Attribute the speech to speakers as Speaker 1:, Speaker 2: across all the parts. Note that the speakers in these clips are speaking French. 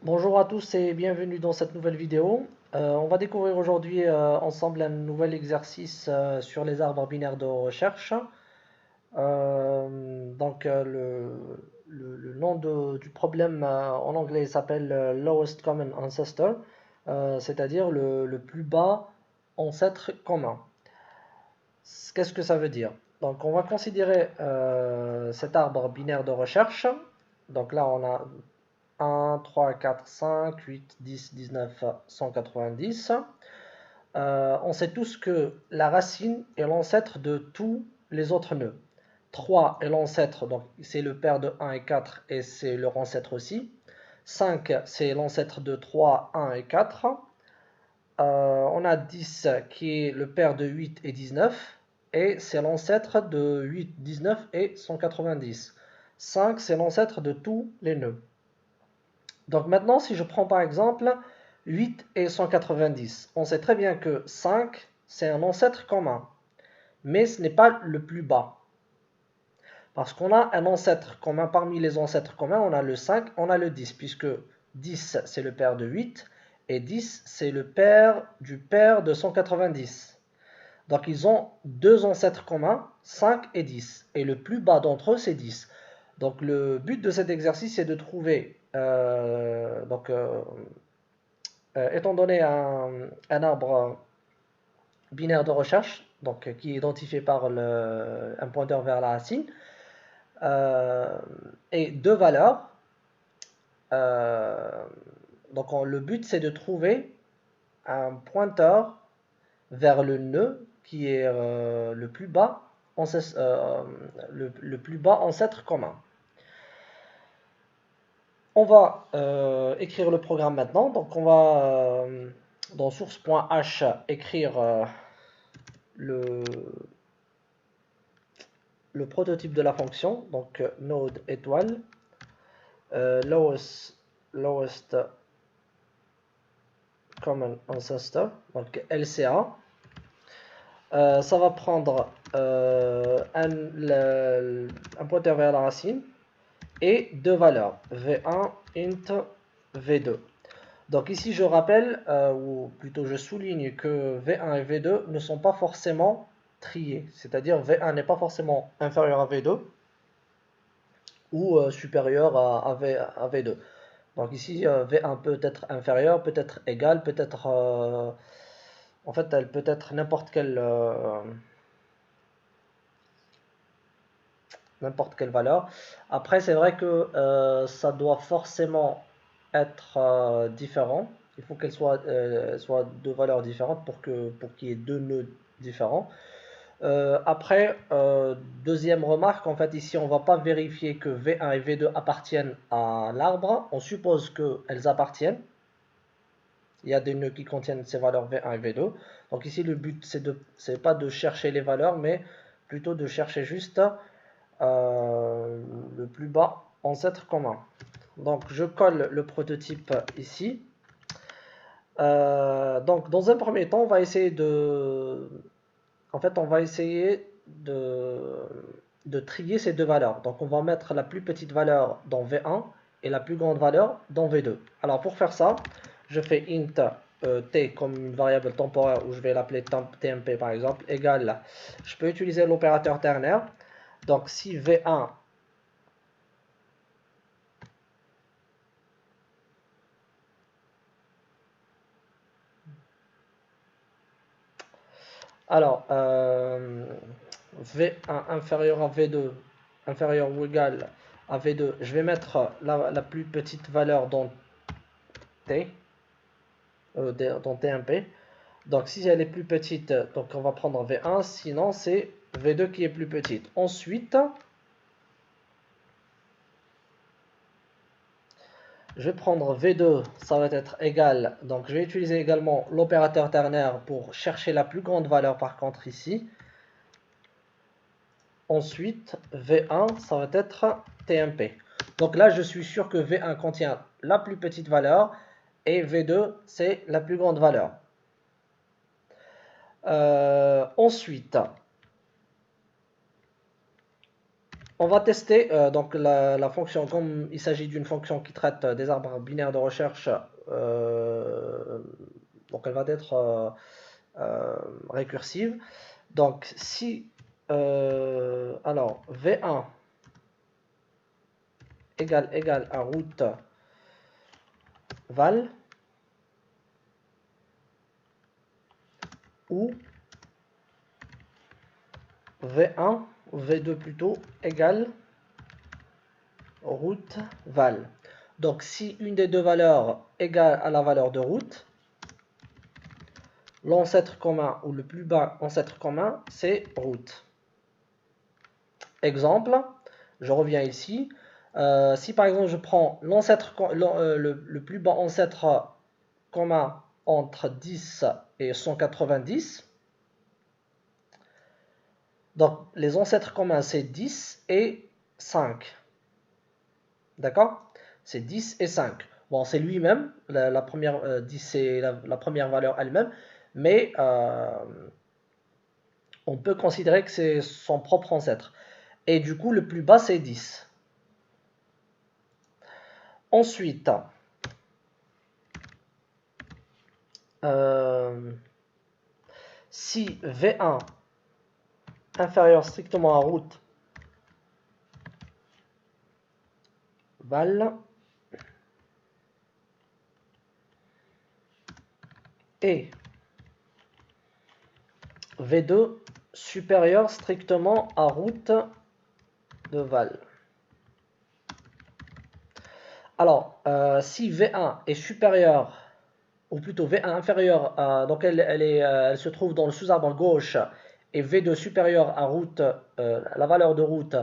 Speaker 1: Bonjour à tous et bienvenue dans cette nouvelle vidéo. On va découvrir aujourd'hui ensemble un nouvel exercice sur les arbres binaires de recherche. Le nom du problème en anglais s'appelle Lowest Common Ancestor, c'est-à-dire le plus bas ancêtre commun. Qu'est-ce que ça veut dire? Donc on va considérer cet arbre binaire de recherche. Donc là on a 1, 3, 4, 5, 8, 10, 19, 190. On sait tous que la racine est l'ancêtre de tous les autres nœuds. 3 est l'ancêtre, donc c'est le père de 1 et 4 et c'est leur ancêtre aussi. 5, c'est l'ancêtre de 3, 1 et 4. On a 10 qui est le père de 8 et 19 et c'est l'ancêtre de 8, 19 et 190. 5, c'est l'ancêtre de tous les nœuds. Donc maintenant, si je prends par exemple 8 et 190, on sait très bien que 5, c'est un ancêtre commun, mais ce n'est pas le plus bas. Parce qu'on a un ancêtre commun, parmi les ancêtres communs, on a le 5, on a le 10, puisque 10 c'est le père de 8, et 10 c'est le père du père de 190. Donc ils ont deux ancêtres communs, 5 et 10, et le plus bas d'entre eux c'est 10. Donc le but de cet exercice est de trouver, étant donné un arbre binaire de recherche, donc qui est identifié par un pointeur vers la racine, euh, et deux valeurs. euh, le but c'est de trouver un pointeur vers le nœud qui est le plus bas ancêtre commun. On va écrire le programme maintenant. Donc on va dans source.h écrire le, le prototype de la fonction. Donc node étoile lowest common ancestor, donc LCA. Ça va prendre un pointeur vers la racine et deux valeurs, V1 int V2. Donc ici je rappelle, ou plutôt je souligne que V1 et V2 ne sont pas forcément triés, c'est-à-dire V1 n'est pas forcément inférieur à V2 ou supérieur à V2. Donc ici V1 peut être inférieur, peut être égal, peut être... en fait elle peut être n'importe quelle valeur. Après, c'est vrai que ça doit forcément être différent. Il faut qu'elle soit de valeurs différentes pour qu'il y ait deux nœuds différents. Après, deuxième remarque, en fait, ici, on ne va pas vérifier que V1 et V2 appartiennent à l'arbre. On suppose qu'elles appartiennent. Il y a des nœuds qui contiennent ces valeurs V1 et V2. Donc ici, le but, c'est pas de chercher les valeurs, mais plutôt de chercher juste le plus bas ancêtre commun. Donc je colle le prototype ici. Donc dans un premier temps, on va essayer de trier ces deux valeurs. Donc on va mettre la plus petite valeur dans V1 et la plus grande valeur dans V2. Alors pour faire ça, je fais int t comme une variable temporaire où je vais l'appeler tmp par exemple, égale, je peux utiliser l'opérateur ternaire. Donc si V1 alors, V1 inférieur à V2, inférieur ou égal à V2, je vais mettre la plus petite valeur dans T, dans TMP. Donc, si elle est plus petite, donc on va prendre V1, sinon c'est V2 qui est plus petite. Ensuite, je vais prendre V2, ça va être égal. Donc, je vais utiliser également l'opérateur ternaire pour chercher la plus grande valeur par contre ici. Ensuite, V1, ça va être TMP. Donc là, je suis sûr que V1 contient la plus petite valeur et V2, c'est la plus grande valeur. Ensuite, On va tester donc la fonction, comme il s'agit d'une fonction qui traite des arbres binaires de recherche, donc elle va être récursive. Donc si alors V1 égale à route val, ou V1, V2 plutôt, égale route val. Donc si une des deux valeurs égale à la valeur de route, l'ancêtre commun ou le plus bas ancêtre commun, c'est route. Exemple, je reviens ici. Si par exemple je prends l'ancêtre, le plus bas ancêtre commun entre 10 et 190, donc les ancêtres communs c'est 10 et 5. D'accord? C'est 10 et 5. Bon, c'est lui-même, la première 10 c'est la première valeur elle-même, mais on peut considérer que c'est son propre ancêtre. Et du coup, le plus bas c'est 10. Ensuite, si V1 inférieur strictement à route val et V2 supérieur strictement à route de val. Alors, si V1 est supérieur, ou plutôt V1 inférieur, donc elle se trouve dans le sous-arbre gauche, et V2 supérieur à route, la valeur de route,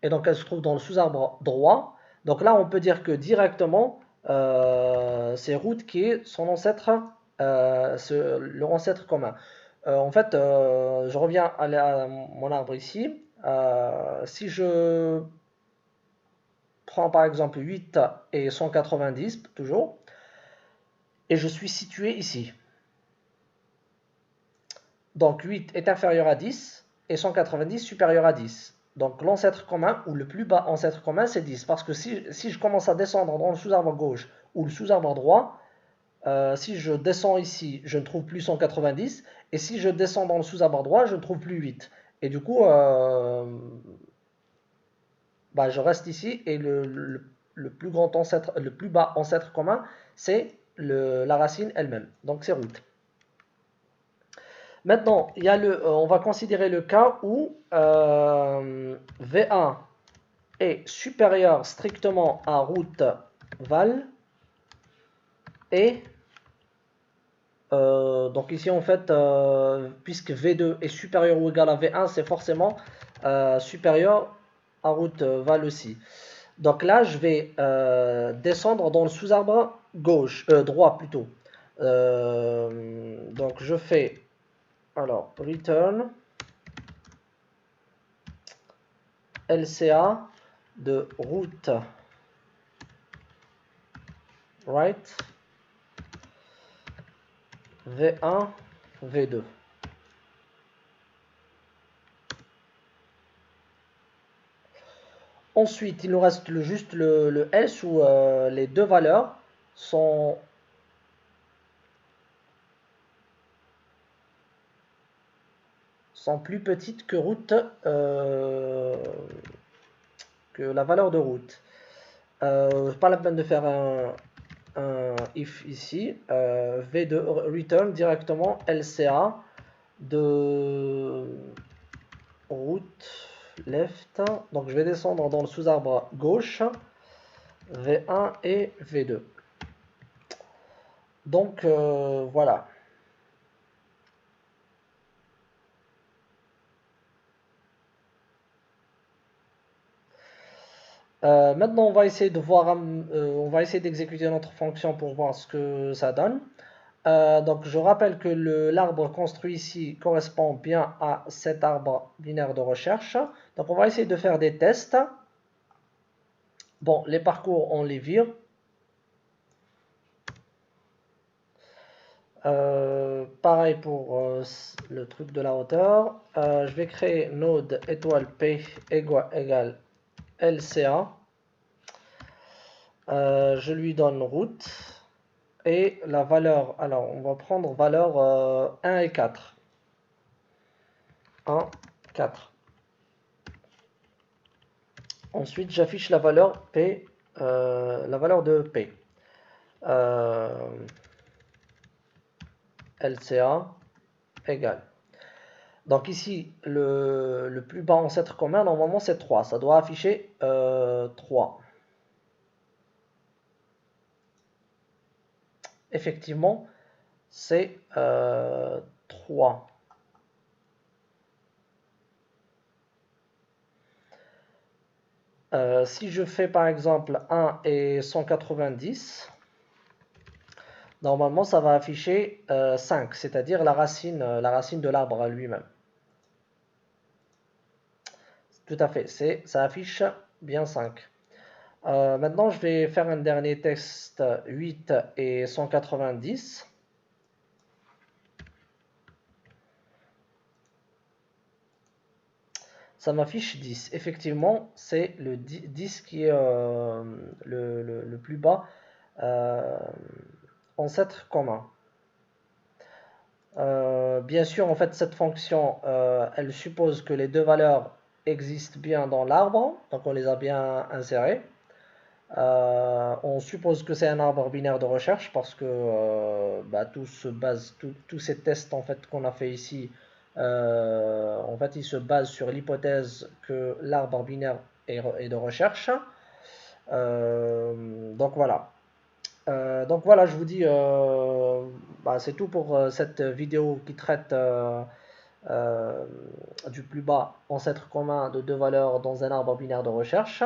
Speaker 1: et donc elle se trouve dans le sous-arbre droit. Donc là, on peut dire que directement, c'est route qui est son ancêtre, leur ancêtre commun. En fait, je reviens à mon arbre ici. Si je prends par exemple 8 et 190, toujours, et je suis situé ici. Donc 8 est inférieur à 10 et 190 supérieur à 10. Donc l'ancêtre commun ou le plus bas ancêtre commun c'est 10. Parce que si je commence à descendre dans le sous-arbre gauche ou le sous-arbre droit, si je descends ici, je ne trouve plus 190. Et si je descends dans le sous-arbre droit, je ne trouve plus 8. Et du coup, bah, je reste ici et le plus grand ancêtre, le plus bas ancêtre commun, c'est la racine elle-même. Donc c'est route. Maintenant, on va considérer le cas où V1 est supérieur strictement à route val et donc ici en fait, puisque V2 est supérieur ou égal à V1, c'est forcément supérieur à route val aussi. Donc là, je vais descendre dans le sous-arbre gauche, droit plutôt. Donc je fais alors return LCA de route right V1 V2. Ensuite, il nous reste juste le else où les deux valeurs sont plus petites que route que la valeur de route. Pas la peine de faire un if ici. V2 return directement LCA de route left. Donc je vais descendre dans le sous-arbre gauche V1 et V2. Donc voilà. Maintenant, on va essayer de voir, on va essayer d'exécuter notre fonction pour voir ce que ça donne. Donc, je rappelle que l'arbre construit ici correspond bien à cet arbre binaire de recherche. Donc, on va essayer de faire des tests. Bon, les parcours, on les vire. Pareil pour le truc de la hauteur. Je vais créer node étoile P égale LCA, je lui donne route, et la valeur, alors on va prendre valeur 1 et 4. 1, 4. Ensuite, j'affiche la valeur P, la valeur de P. LCA égale. Donc ici, le plus bas ancêtre commun, normalement, c'est 3. Ça doit afficher 3. Effectivement, c'est 3. Si je fais par exemple 1 et 190, normalement, ça va afficher 5, c'est-à-dire la racine de l'arbre lui-même. Tout à fait, ça affiche bien 5. Maintenant, je vais faire un dernier test 8 et 190. Ça m'affiche 10. Effectivement, c'est le 10 qui est le plus bas ancêtre commun. Bien sûr, en fait, cette fonction, elle suppose que les deux valeurs existent bien dans l'arbre, donc on les a bien insérées. On suppose que c'est un arbre binaire de recherche parce que tous ces tests en fait qu'on a fait ici, en fait, ils se basent sur l'hypothèse que l'arbre binaire est de recherche. Donc voilà. Je vous dis, c'est tout pour cette vidéo qui traite euh, du plus bas ancêtre commun de deux valeurs dans un arbre binaire de recherche.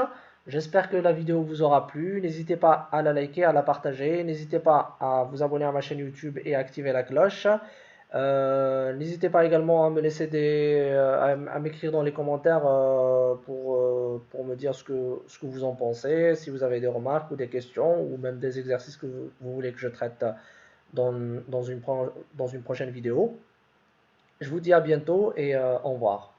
Speaker 1: J'espère que la vidéo vous aura plu. N'hésitez pas à la liker, à la partager. N'hésitez pas à vous abonner à ma chaîne YouTube et à activer la cloche. N'hésitez pas également à me laisser à m'écrire dans les commentaires pour me dire ce que vous en pensez, si vous avez des remarques ou des questions ou même des exercices que vous voulez que je traite dans une prochaine vidéo. Je vous dis à bientôt et au revoir.